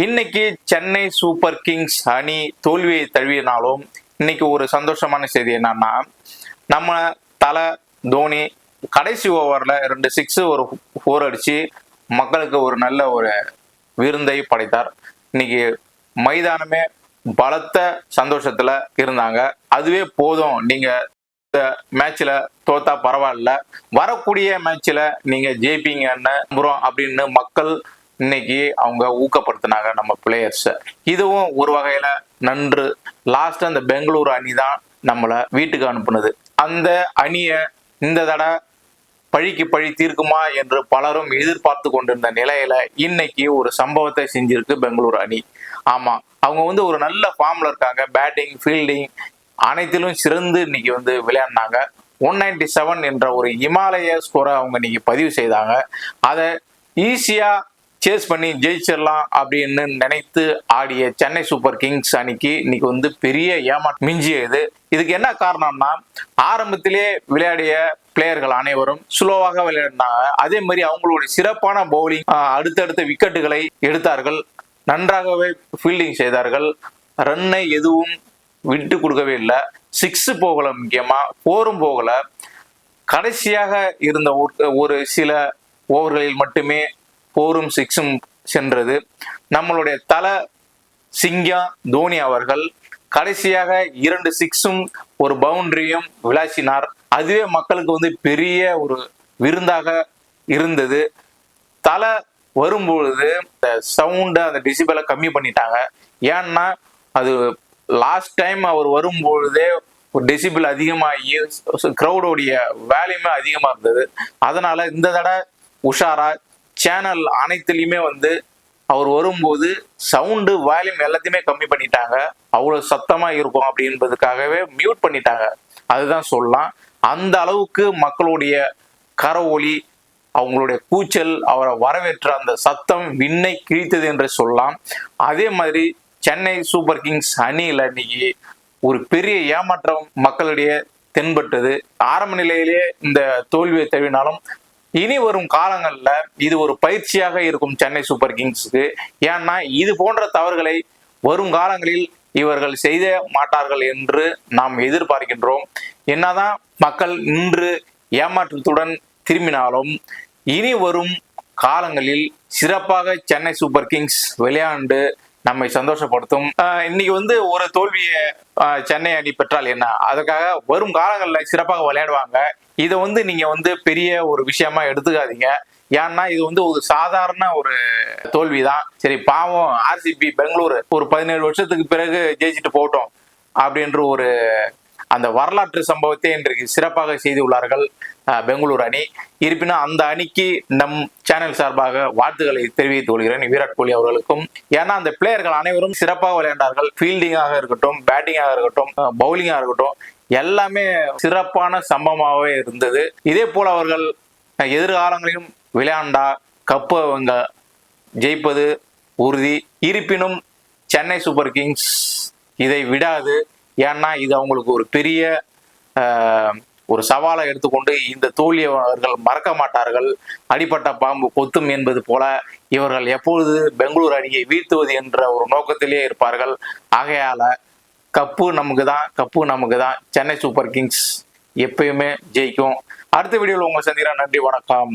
இன்னைக்கு Chennai super Kings அணி தோல்வியை தழுவினாலும் இன்னைக்கு ஒரு சந்தோஷமான செய்தி என்னன்னா, நம்ம தல தோனி கடைசி ஓவர்ல 2 6 ஒரு 4 அடிச்சு மக்களுக்கு ஒரு நல்ல ஒரு விருந்தை படைத்தார். இன்னைக்கு மைதானமே பலத்த சந்தோஷத்துல இருந்தாங்க. அதுவே போதும், நீங்க இந்த மேட்ச்ல தோத்தா பரவாயில்ல, வரக்கூடிய மேட்ச்ல நீங்க ஜெயிப்பீங்கன்னு நம்புறோம் அப்படின்னு மக்கள் இன்னைக்கு அவங்க ஊக்கப்படுத்தினாங்க நம்ம பிளேயர்ஸ். இதுவும் ஒரு வகையில நன்று. லாஸ்ட் அந்த பெங்களூரு அணி தான் நம்மளை வீட்டுக்கு அனுப்புனது. அந்த அணியை இந்த தடவை பழிக்கு பழி தீர்க்குமா என்று பலரும் எதிர்பார்த்து கொண்டிருந்த நிலையில இன்னைக்கு ஒரு சம்பவத்தை செஞ்சிருக்கு பெங்களூரு அணி. ஆமா, அவங்க ஒரு நல்ல ஃபார்ம்ல இருக்காங்க. பேட்டிங், ஃபீல்டிங் அனைத்திலும் சிறந்து இன்னைக்கு விளையாடினாங்க. 197 என்ற ஒரு இமாலய ஸ்கோரை அவங்க இன்னைக்கு பதிவு செய்தாங்க. அதை ஈஸியா சேஸ் பண்ணி ஜெயிச்சிடலாம் அப்படின்னு நினைத்து ஆடிய சென்னை சூப்பர் கிங்ஸ் அணிக்கு இன்னைக்கு பெரிய ஏமாற்றம் மிஞ்சியது. இதுக்கு என்ன காரணம்னா, ஆரம்பத்திலே விளையாடிய பிளேயர்கள் அனைவரும் ஸ்லோவாக விளையாடினாங்க. அதே மாதிரி அவங்களுடைய சிறப்பான பவுலிங், அடுத்தடுத்த விக்கெட்டுகளை எடுத்தார்கள், நன்றாகவே ஃபீல்டிங் செய்தார்கள், ரன்னை எதுவும் விட்டு கொடுக்கவே இல்லை. 6 போகல, முக்கியமா 4 போகல. கடைசியாக இருந்த ஒரு சில ஓவர்களில் மட்டுமே 4ம் 6ம் சென்றது. நம்மளுடைய தல சிங்கம் தோனி அவர்கள் கடைசியாக 2 6ம் ஒரு பவுண்டரியும் விளாசினார். அதுவே மக்களுக்கு பெரிய ஒரு விருந்தாக இருந்தது. தலை வரும்பொழுது இந்த சவுண்டு, அந்த டிசிபலை கம்மி பண்ணிட்டாங்க. ஏன்னா அது லாஸ்ட் டைம் அவர் வரும்பொழுதே ஒரு டெசிபிள் அதிகமாகி கிரௌடோடைய வேல்யூமே அதிகமா இருந்தது. அதனால இந்த தடவை உஷாரா சேனல் அனைத்துலயுமே அவர் வரும்போது சவுண்டு, வால்யூம் எல்லாத்தையுமே கம்மி பண்ணிட்டாங்க. அவ்வளவு சத்தமா இருக்கும் அப்படின்றதுக்காகவே மியூட் பண்ணிட்டாங்க. அதுதான் சொல்லலாம். அந்த அளவுக்கு மக்களுடைய கரவொலி, அவங்களுடைய கூச்சல், அவரை வரவேற்ற அந்த சத்தம் விண்ணை கிழித்தது என்று சொல்லலாம். அதே மாதிரி சென்னை சூப்பர் கிங்ஸ் அணியில இன்னைக்கு ஒரு பெரிய ஏமாற்றம் மக்களிடையே தென்பட்டது. ஆரம்ப நிலையிலேயே இந்த தோல்வியை தழுவினாலும் இனி வரும் காலங்கள்ல இது ஒரு பயிற்சியாக இருக்கும் சென்னை சூப்பர் கிங்ஸுக்கு. ஏன்னா இது போன்ற தவறுகளை வரும் காலங்களில் இவர்கள் செய்ய மாட்டார்கள் என்று நாம் எதிர்பார்க்கின்றோம். என்னதான் மக்கள் இன்று ஏமாற்றத்துடன் திரும்பினாலும் இனி வரும் காலங்களில் சிறப்பாக சென்னை சூப்பர் கிங்ஸ் விளையாண்டு நம்மை சந்தோஷப்படுத்தும். இன்னைக்கு ஒரு தோல்வியை சென்னை அணி பெற்றால் என்ன, அதுக்காக வரும் காலங்களில் சிறப்பாக விளையாடுவாங்க. இதை நீங்க பெரிய ஒரு விஷயமா எடுத்துக்காதீங்க. ஏன்னா இது ஒரு சாதாரண ஒரு தோல்விதான். சரி, பாவம் ஆர்சிபி பெங்களூரு ஒரு 17 வருஷத்துக்கு பிறகு ஜெயிச்சுட்டு போட்டோம் அப்படின்ற ஒரு அந்த வரலாற்று சம்பவத்தை இன்றைக்கு சிறப்பாக செய்துள்ளார்கள் பெங்களூரு அணி. இருப்பினும் அந்த அணிக்கு நம் சேனல் சார்பாக வாழ்த்துக்களை தெரிவித்துக் கொள்கிறேன் விராட் கோலி அவர்களுக்கும். ஏன்னா அந்த பிளேயர்கள் அனைவரும் சிறப்பாக விளையாண்டார்கள். ஃபீல்டிங்காக இருக்கட்டும், பேட்டிங்காக இருக்கட்டும், பவுலிங்காக இருக்கட்டும், எல்லாமே சிறப்பான சம்பவமாகவே இருந்தது. இதே போல அவர்கள் எதிர்காலங்களிலும் விளையாண்டா கப்பு அவங்க ஜெயிப்பது உறுதி. இருப்பினும் சென்னை சூப்பர் கிங்ஸ் இதை விடாது. ஏன்னா இது அவங்களுக்கு ஒரு பெரிய ஒரு சவாலை எடுத்துக்கொண்டு இந்த தோல்வியை அவர்கள் மறக்க மாட்டார்கள். அடிப்பட்ட பாம்பு கொத்தும் என்பது போல இவர்கள் எப்பொழுது பெங்களூரு அணியை வீழ்த்துவது என்ற ஒரு நோக்கத்திலே இருப்பார்கள். ஆகையால கப்பு நமக்கு தான், கப்பு நமக்கு தான். சென்னை சூப்பர் கிங்ஸ் எப்பயுமே ஜெயிக்கும். அடுத்த வீடியோவில் உங்களை சந்திக்கிறேன். நன்றி, வணக்கம்.